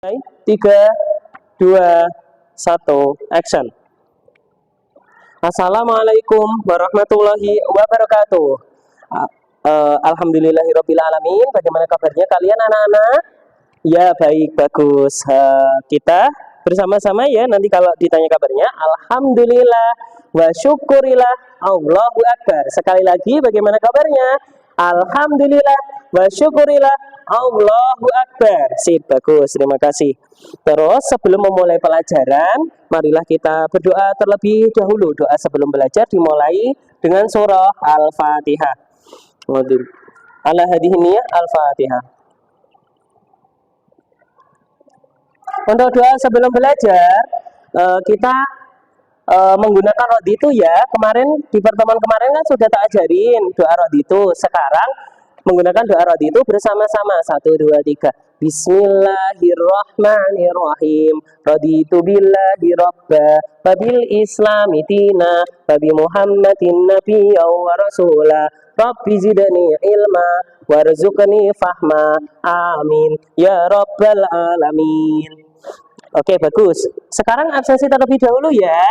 3, 2, 1, action. Assalamualaikum warahmatullahi wabarakatuh. Alhamdulillahirobbilalamin. Bagaimana kabarnya kalian anak-anak? Ya baik, bagus. Kita bersama-sama ya. Nanti kalau ditanya kabarnya, alhamdulillah wa syukurillah Allahu Akbar. Sekali lagi, bagaimana kabarnya? Alhamdulillah wa syukurillah Allahu Akbar. Sip, bagus, terima kasih. Terus sebelum memulai pelajaran, marilah kita berdoa terlebih dahulu. Doa sebelum belajar dimulai dengan surah Al-Fatihah. Ala hadhihi Al-Fatihah. Untuk doa sebelum belajar, kita menggunakan roditu ya. Kemarin di pertemuan kemarin kan sudah tak ajarin doa roditu. Sekarang menggunakan doa roditu bersama-sama. 1, 2, 3. Bismillahirrahmanirrahim. Raditu billahi rabba wa bil islami dina wa bi Muhammadin nabiyya wa rasula. Rabbi zidni ilma warzuqni fahma. Amin ya rabbal alamin. Oke, bagus. Sekarang absensi terlebih dahulu ya.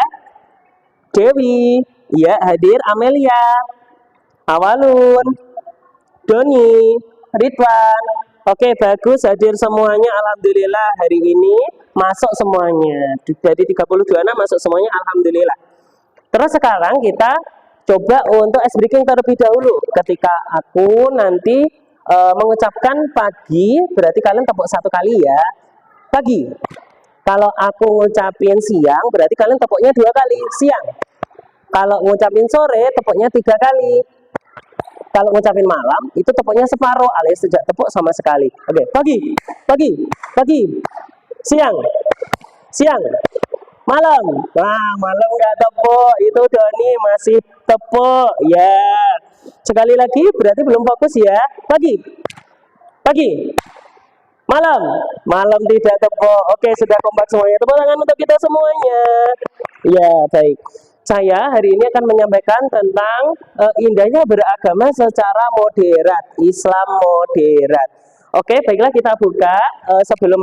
Dewi, ya hadir. Amelia, Awalun, Doni, Ridwan. Oke, bagus, hadir semuanya. Alhamdulillah hari ini masuk semuanya. Dari 32 anak masuk semuanya, alhamdulillah. Terus sekarang kita coba untuk ice breaking terlebih dahulu. Ketika aku nanti mengucapkan pagi, berarti kalian tepuk 1 kali ya. Pagi. Kalau aku ngucapin siang, berarti kalian tepuknya 2 kali, siang. Kalau ngucapin sore, tepuknya 3 kali. Kalau ngucapin malam, itu tepuknya separuh, alias tidak tepuk sama sekali. Oke, pagi, pagi, pagi, siang, siang, malam. Nah, malam nggak tepuk, itu Doni masih tepuk, ya. Sekali lagi, berarti belum fokus ya. Pagi, pagi. Malam, malam tidak tepuk. Oke, sudah kompak semuanya. Tepuk tangan untuk kita semuanya. Ya, baik. Saya hari ini akan menyampaikan tentang indahnya beragama secara moderat, Islam moderat. Oke, baiklah kita buka. Sebelum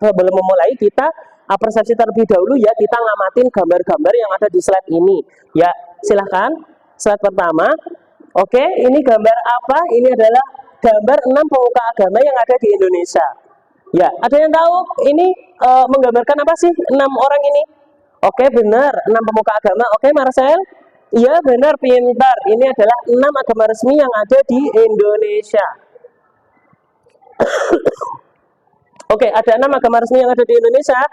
memulai, kita persepsi terlebih dahulu ya. Kita ngamatin gambar-gambar yang ada di slide ini. Ya, silahkan. Slide pertama. Oke, ini gambar apa? Ini adalah gambar 6 pemuka agama yang ada di Indonesia. Ya, ada yang tahu ini menggambarkan apa sih 6 orang ini? Oke, benar, 6 pemuka agama. Oke, Marcel? Iya, benar, pintar. Ini adalah 6 agama resmi yang ada di Indonesia. Oke, ada 6 agama resmi yang ada di Indonesia.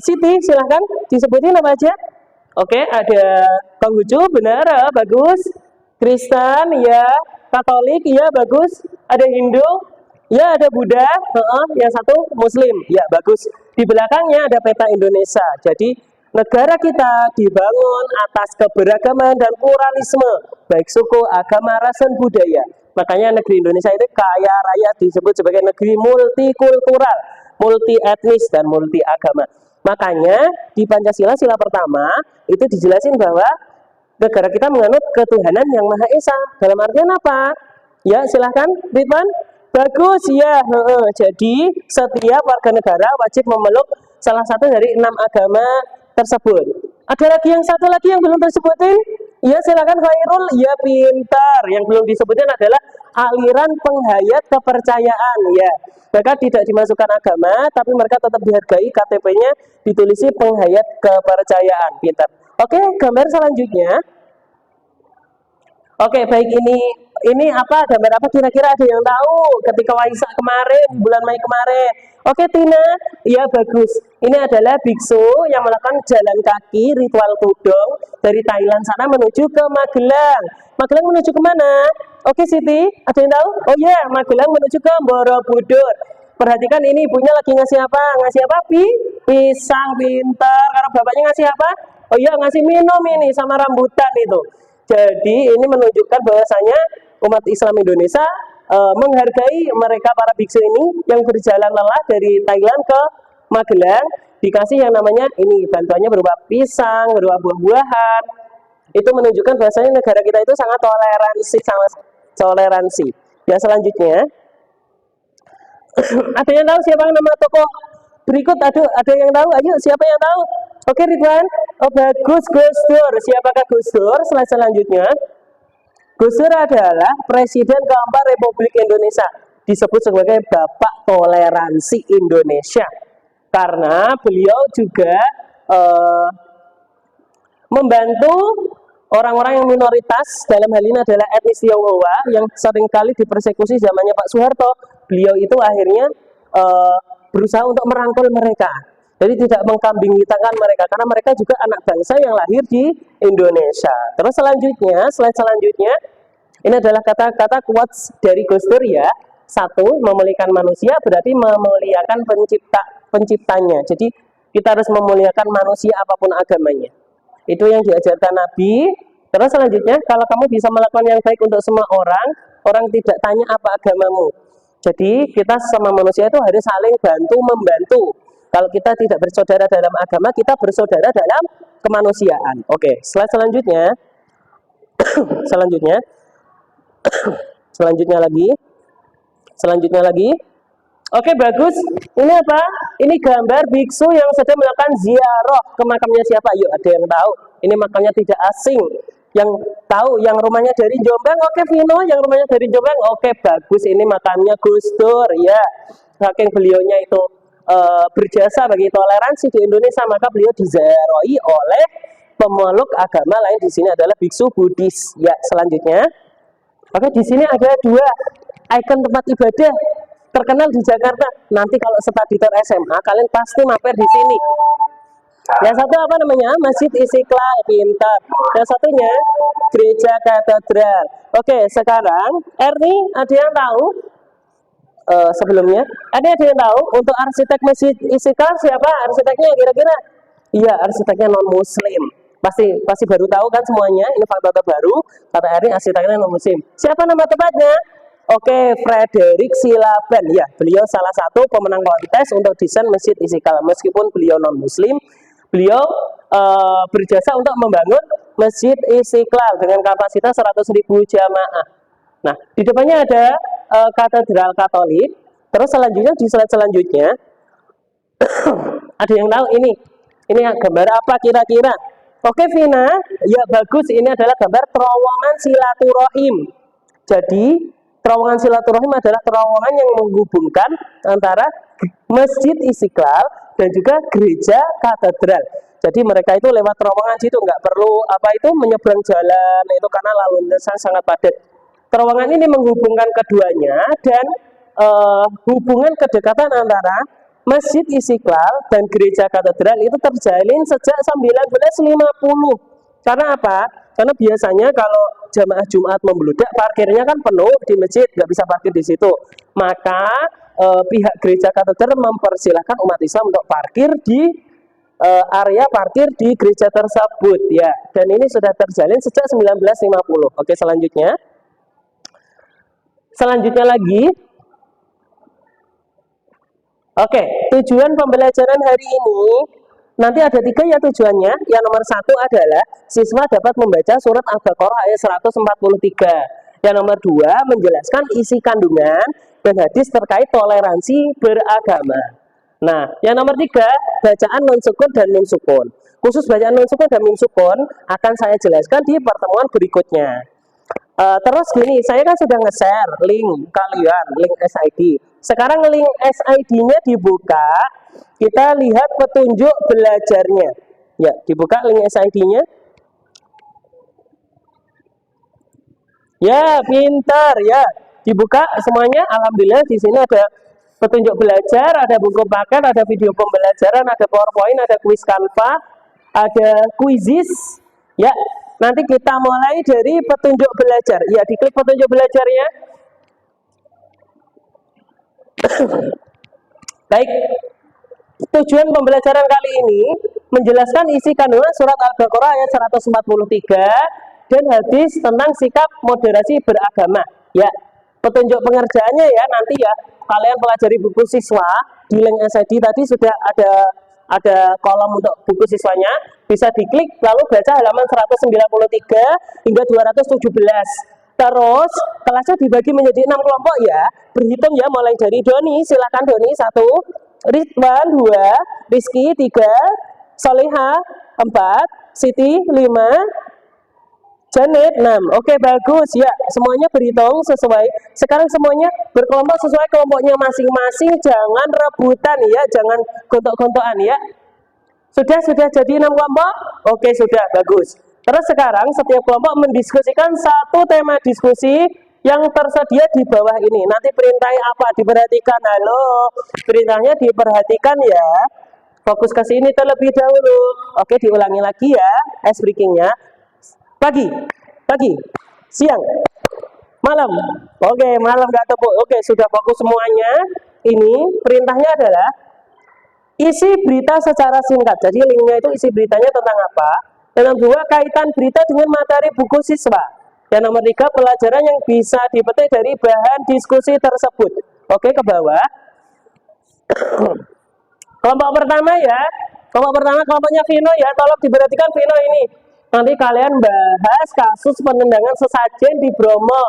Siti, silahkan disebutin apa aja. Oke, ada Konghucu, benar, bagus. Kristen, ya. Katolik, ya, bagus. Ada Hindu, ya, ada Buddha, yang satu Muslim, ya, bagus. Di belakangnya ada peta Indonesia. Jadi negara kita dibangun atas keberagaman dan pluralisme, baik suku, agama, ras, dan budaya. Makanya negeri Indonesia itu kaya raya, disebut sebagai negeri multikultural, multi etnis, dan multi agama. Makanya di Pancasila sila pertama itu dijelasin bahwa negara kita menganut ketuhanan yang Maha Esa. Dalam artian apa? Ya, silahkan, Ridwan. Bagus ya. Jadi setiap warga negara wajib memeluk salah satu dari 6 agama tersebut. Ada lagi yang satu lagi yang belum tersebutin? Ya, silakan Khairul. Ya, pintar. Yang belum disebutin adalah aliran penghayat kepercayaan ya. Mereka tidak dimasukkan agama, tapi mereka tetap dihargai. KTP-nya ditulisi penghayat kepercayaan. Pintar. Oke, gambar selanjutnya. Oke, baik, ini apa, gambar apa kira-kira ada yang tahu ketika Waisak kemarin, bulan Mei kemarin. Oke, Tina, ya bagus. Ini adalah biksu yang melakukan jalan kaki ritual tudong dari Thailand sana menuju ke Magelang. Magelang menuju ke mana? Oke, Siti, ada yang tahu? Oh ya, Magelang menuju ke Borobudur. Perhatikan ini ibunya lagi ngasih apa? Ngasih apa, pisang, pintar. Karena bapaknya ngasih apa? Oh iya, ngasih minum ini sama rambutan itu. Jadi ini menunjukkan bahwasanya umat Islam Indonesia menghargai mereka para biksu ini yang berjalan lelah dari Thailand ke Magelang, dikasih yang namanya ini bantuannya berupa pisang, berupa buah-buahan. Itu menunjukkan bahwasanya negara kita itu sangat toleransi, sama toleransi. Yang selanjutnya, ada yang tahu siapa nama tokoh Berikut ada yang tahu? Ayo, siapa yang tahu? Oke, Ridwan. Oh, bagus, Gus Dur. Siapakah Gus Dur? Slide selanjutnya. Gus Dur adalah Presiden keempat Republik Indonesia. Disebut sebagai Bapak Toleransi Indonesia. Karena beliau juga membantu orang-orang yang minoritas, dalam hal ini adalah etnis Tionghoa yang seringkali dipersekusi zamannya Pak Soeharto. Beliau itu akhirnya berusaha untuk merangkul mereka. Jadi tidak mengkambing hitamkan mereka, karena mereka juga anak bangsa yang lahir di Indonesia. Terus selanjutnya, slide selanjutnya, ini adalah kata-kata quotes dari Gus Dur ya. Satu, memuliakan manusia berarti memuliakan penciptanya. Jadi kita harus memuliakan manusia apapun agamanya. Itu yang diajarkan Nabi. Terus selanjutnya, kalau kamu bisa melakukan yang baik untuk semua orang, orang tidak tanya apa agamamu. Jadi kita sama manusia itu harus saling bantu-membantu. Kalau kita tidak bersaudara dalam agama, kita bersaudara dalam kemanusiaan. Oke, slide selanjutnya. Selanjutnya lagi. Oke, bagus. Ini apa? Ini gambar biksu yang sedang melakukan ziarah ke makamnya siapa? Yuk, ada yang tahu? Ini makamnya tidak asing. Yang tahu, yang rumahnya dari Jombang, oke Vino, yang rumahnya dari Jombang, oke bagus. Ini makamnya Gus Dur, ya. Saking beliaunya itu berjasa bagi toleransi di Indonesia, maka beliau diziarahi oleh pemeluk agama lain. Di sini adalah biksu Buddhis. Ya, selanjutnya. Oke, di sini ada dua ikon tempat ibadah terkenal di Jakarta. Nanti kalau study tour SMA, kalian pasti mampir di sini. Yang satu apa namanya? Masjid Istiqlal, pintar. Yang satunya Gereja Katedral. Oke, sekarang Erni, ada yang tahu? Sebelumnya, ada yang tahu untuk arsitek Masjid Istiqlal siapa? Arsiteknya kira-kira? Iya, arsiteknya non Muslim. Pasti baru tahu kan semuanya. Ini fakta terbaru. Kata Erni, arsiteknya non Muslim. Siapa nama tepatnya? Oke, Frederick Silaban. Ya, beliau salah satu pemenang kontes untuk desain Masjid Istiqlal. Meskipun beliau non Muslim, beliau berjasa untuk membangun Masjid Istiqlal dengan kapasitas 100.000 jamaah. Nah, di depannya ada katedral Katolik. Terus selanjutnya di slide selanjutnya ada yang tahu ini gambar apa kira-kira? Oke, Vina, ya bagus. Ini adalah gambar terowongan silaturahim. Jadi terowongan silaturahim adalah terowongan yang menghubungkan antara Masjid Istiqlal dan juga gereja katedral. Jadi mereka itu lewat terowongan situ, nggak perlu menyeberang jalan itu karena lalu lintas sangat padat. Terowongan ini menghubungkan keduanya dan hubungan kedekatan antara Masjid Istiqlal dan gereja katedral itu terjalin sejak 1950. Karena apa? Karena biasanya kalau jamaah Jumat membludak, parkirnya kan penuh di masjid, nggak bisa parkir di situ. Maka pihak gereja katedral mempersilahkan umat Islam untuk parkir di area parkir di gereja tersebut, ya. Dan ini sudah terjalin sejak 1950. Oke, selanjutnya lagi. Oke, tujuan pembelajaran hari ini nanti ada 3 ya tujuannya. Yang nomor 1 adalah siswa dapat membaca surat Al-Baqarah ayat 143. Yang nomor 2 menjelaskan isi kandungan dan hadis terkait toleransi beragama. Nah, yang nomor 3 bacaan non sukun dan mim sukun. Khusus bacaan non sukun dan mim sukun akan saya jelaskan di pertemuan berikutnya. Terus gini, saya kan sudah nge-share link kalian, link SID. Sekarang link SID-nya dibuka, kita lihat petunjuk belajarnya. Ya, dibuka link SID-nya. Ya, pintar ya. Dibuka semuanya. Alhamdulillah di sini ada petunjuk belajar, ada buku paket, ada video pembelajaran, ada PowerPoint, ada kuis Canva, ada quizzes. Ya, nanti kita mulai dari petunjuk belajar. Ya, diklik petunjuk belajarnya. Baik, tujuan pembelajaran kali ini menjelaskan isi kandungan surat Al-Baqarah ayat 143 dan hadis tentang sikap moderasi beragama. Ya, petunjuk pengerjaannya ya nanti ya kalian pelajari buku siswa di link SID tadi sudah ada kolom untuk buku siswanya, bisa diklik lalu baca halaman 193 hingga 217. Terus kelasnya dibagi menjadi 6 kelompok ya, berhitung ya mulai dari Doni, silakan Doni 1, Ridwan 2, Rizky 3, Soleha 4, Siti 5, Janet 6. Oke, bagus ya. Semuanya berhitung sesuai. Sekarang semuanya berkelompok sesuai kelompoknya masing-masing. Jangan rebutan ya, jangan gontok-gontokan ya. Sudah jadi 6 kelompok? Oke, sudah, bagus. Terus sekarang setiap kelompok mendiskusikan satu tema diskusi yang tersedia di bawah ini. Nanti perintahnya apa? Diperhatikan. Halo, perintahnya diperhatikan ya. Fokus ke sini terlebih dahulu. Oke, diulangi lagi ya, ice breakingnya. Pagi, siang, malam. Oke, malam nggak tepuk. Oke, sudah fokus semuanya. Ini perintahnya adalah isi berita secara singkat. Jadi linknya itu isi beritanya tentang apa. Dan nomor 2, kaitan berita dengan materi buku siswa. Dan nomor 3, pelajaran yang bisa dipetik dari bahan diskusi tersebut. Oke, ke bawah. Kelompok pertama ya. Kelompok pertama kelompoknya Vino ya. Tolong diperhatikan Vino ini. Nanti kalian bahas kasus penendangan sesajen di Bromo.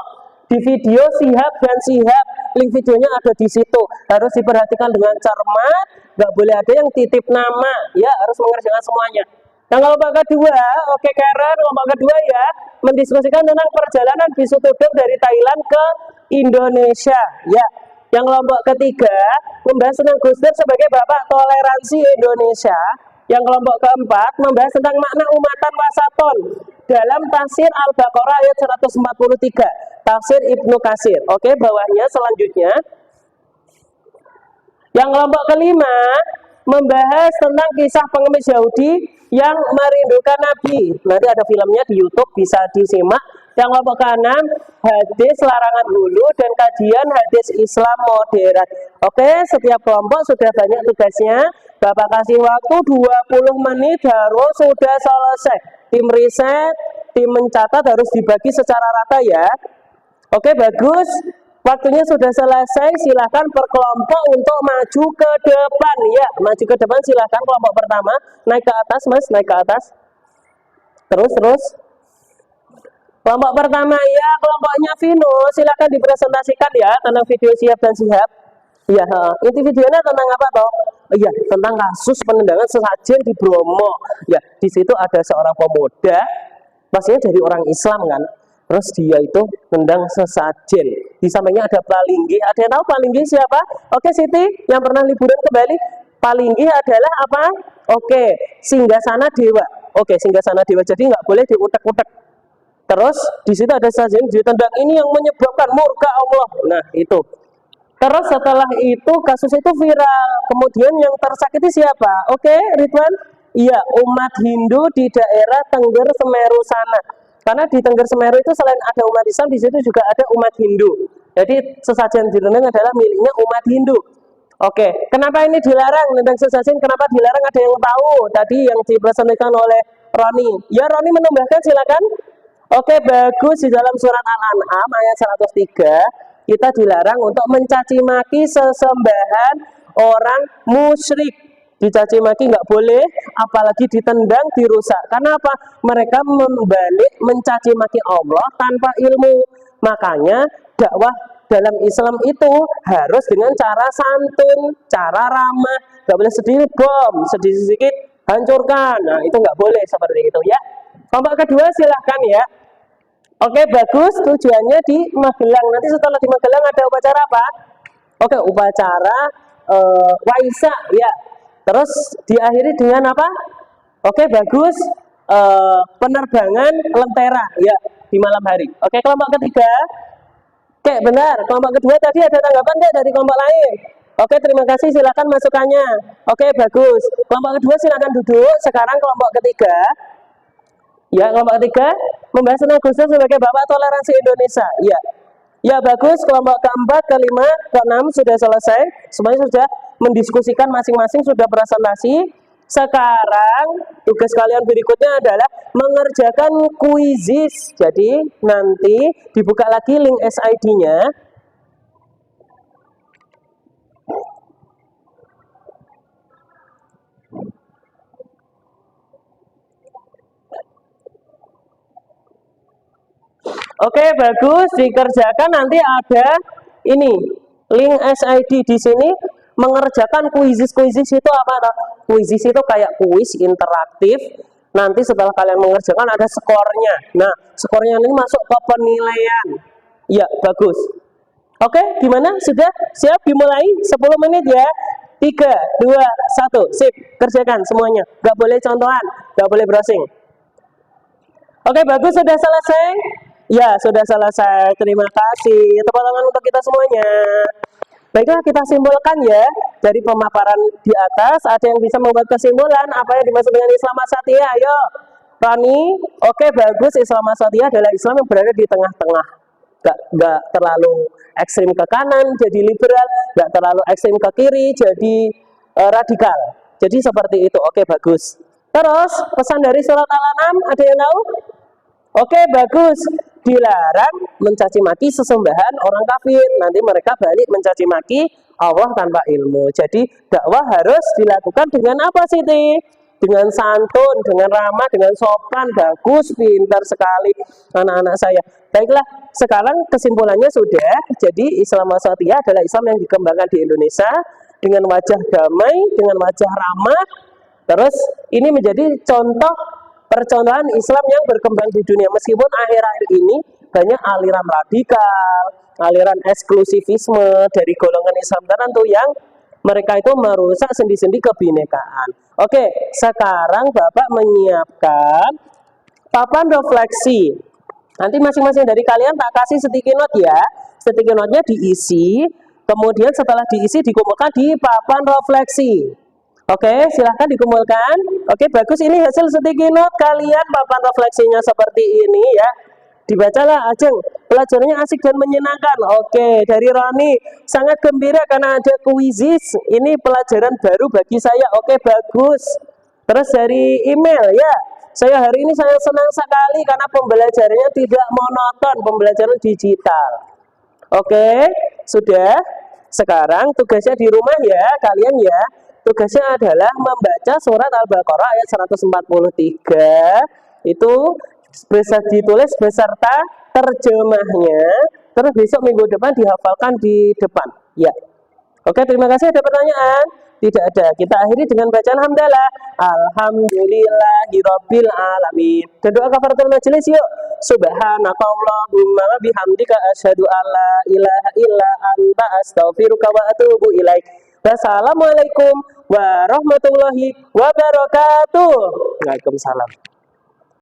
Di video Sihab dan Sihab. Link videonya ada di situ. Harus diperhatikan dengan cermat. Nggak boleh ada yang titip nama. Ya, harus mengerjakan semuanya. Yang kelompok kedua, oke Karen, kelompok kedua ya, mendiskusikan tentang perjalanan bisu tudung dari Thailand ke Indonesia. Ya, yang kelompok ketiga membahas tentang Gus Dur sebagai bapak toleransi Indonesia. Yang kelompok keempat membahas tentang makna umatan wasaton dalam tafsir Al-Baqarah ayat 143, tafsir Ibnu Katsir. Oke, bawahnya selanjutnya. Yang kelompok kelima membahas tentang kisah pengemis Yahudi yang merindukan Nabi. Nanti ada filmnya di YouTube, bisa disimak. Yang kelompok keenam, hadis larangan hulu dan kajian hadis Islam modern. Oke, setiap kelompok sudah banyak tugasnya. Bapak kasih waktu 20 menit harus sudah selesai. Tim riset, tim mencatat harus dibagi secara rata ya. Oke, bagus. Waktunya sudah selesai, silahkan per kelompok untuk maju ke depan ya. Maju ke depan silahkan kelompok pertama. Naik ke atas mas, naik ke atas. Terus. Kelompok pertama ya, kelompoknya Vino. Silahkan dipresentasikan ya tentang video Siap dan Sihab. Iya, inti videonya tentang apa toh? Iya, tentang kasus penendangan sesajen di Bromo. Ya, di situ ada seorang pemuda, pastinya dari orang Islam kan. Terus dia itu tendang sesajen. Di sampingnya ada Palinggi. Ada yang tahu Palinggi siapa? Oke, Siti, yang pernah liburan ke Bali. Palinggi adalah apa? Oke, Singgasana Dewa. Oke, Singgasana Dewa. Jadi nggak boleh diutek-utek. Terus di situ ada sesajen ditendang, ini yang menyebabkan murka Allah. Nah, itu. Terus setelah itu kasus itu viral. Kemudian yang tersakiti siapa? Oke, Ridwan? Iya, umat Hindu di daerah Tengger Semeru sana. Karena di Tengger Semeru itu selain ada umat Islam, di situ juga ada umat Hindu. Jadi sesajen ditendang adalah miliknya umat Hindu. Oke, kenapa ini dilarang? Tentang sesajen kenapa dilarang? Ada yang tahu? Tadi yang dipresentasikan oleh Roni. Ya, Roni menambahkan, silakan. Oke, bagus. Di dalam surat Al-An'am ayat 103, kita dilarang untuk mencaci maki sesembahan orang musyrik. Dicaci maki nggak boleh, apalagi ditendang, dirusak. Karena apa? Mereka membalik mencaci maki Allah tanpa ilmu. Makanya dakwah dalam Islam itu harus dengan cara santun, cara ramah. Nggak boleh sedikit bom, sedikit hancurkan. Nah, itu nggak boleh seperti itu ya. Kelompok kedua silahkan ya. Oke, bagus. Tujuannya di Magelang. Nanti setelah di Magelang ada upacara apa? Oke, upacara Waisak ya. Terus diakhiri dengan apa? Oke, bagus. Penerbangan Lentera ya di malam hari. Oke, kelompok ketiga. Oke, benar. Kelompok kedua tadi ada tanggapan nggak dari kelompok lain? Oke, terima kasih. Silakan masukannya. Oke, bagus. Kelompok kedua silakan duduk. Sekarang kelompok ketiga. Ya, kelompok ketiga membahas tentang Gus Dur sebagai bapak toleransi Indonesia. Ya. Ya, bagus. Kelompok keempat, kelima, keenam sudah selesai. Semuanya sudah mendiskusikan masing-masing, sudah presentasi. Sekarang tugas kalian berikutnya adalah mengerjakan kuisis. Jadi nanti dibuka lagi link SID-nya. Oke, bagus, dikerjakan. Nanti ada ini link SID di sini. mengerjakan kuisis itu apa? Kuisis itu kayak kuis interaktif. Nanti setelah kalian mengerjakan ada skornya. Nah, skornya ini masuk ke penilaian. Ya, bagus. Oke, gimana? Sudah siap dimulai? 10 menit ya. 3, 2, 1. Sip, kerjakan semuanya. Gak boleh contohan, gak boleh browsing. Oke, bagus. Sudah selesai? Ya, sudah selesai. Terima kasih. Tepuk tangan untuk kita semuanya. Baiklah, kita simpulkan ya. Dari pemaparan di atas, ada yang bisa membuat kesimpulan apa yang dimaksud dengan Islam Wasatiyah? Ayo, Rani. Oke, bagus. Islam Wasatiyah adalah Islam yang berada di tengah-tengah. Gak terlalu ekstrim ke kanan jadi liberal, gak terlalu ekstrim ke kiri jadi radikal. Jadi seperti itu. Oke, bagus. Terus pesan dari surat Al-An'am ada yang tahu? Oke, bagus. Dilarang mencaci maki sesembahan orang kafir. Nanti mereka balik mencaci maki Allah tanpa ilmu. Jadi dakwah harus dilakukan dengan apa sih, dengan santun, dengan ramah, dengan sopan. Bagus, pintar sekali anak-anak saya. Baiklah, sekarang kesimpulannya sudah. Jadi Islam Wasatiyah adalah Islam yang dikembangkan di Indonesia dengan wajah damai, dengan wajah ramah. Terus ini menjadi contoh percontohan Islam yang berkembang di dunia. Meskipun akhir-akhir ini banyak aliran radikal, aliran eksklusivisme dari golongan Islam tertentu yang mereka itu merusak sendi-sendi kebinekaan. Oke, sekarang Bapak menyiapkan papan refleksi. Nanti masing-masing dari kalian tak kasih sticky note ya. Sticky note-nya diisi, kemudian setelah diisi dikumpulkan di papan refleksi. Oke, silahkan dikumpulkan. Oke, bagus. Ini hasil sticky note kalian, papan refleksinya seperti ini ya. Dibacalah, Ajeng. Pelajarannya asik dan menyenangkan. Oke, dari Roni. Sangat gembira karena ada kuisis. Ini pelajaran baru bagi saya. Oke, bagus. Terus dari email ya. Saya hari ini saya senang sekali karena pembelajarannya tidak monoton, pembelajaran digital. Oke, sudah. Sekarang tugasnya di rumah ya, kalian ya. Tugasnya adalah membaca surat Al-Baqarah ayat 143. Itu bisa ditulis beserta terjemahnya. Terus besok minggu depan dihafalkan di depan. Ya. Oke, terima kasih. Ada pertanyaan? Tidak ada. Kita akhiri dengan bacaan hamdalah. Alhamdulillahirabbil alamin. Dan doa kafaratul majelis yuk. Subhanakallahumma bihamdika asyhadu alla ilaha illa anta astaghfiruka wa atubu ilaik. Wassalamualaikum warahmatullahi wabarakatuh. Waalaikumsalam.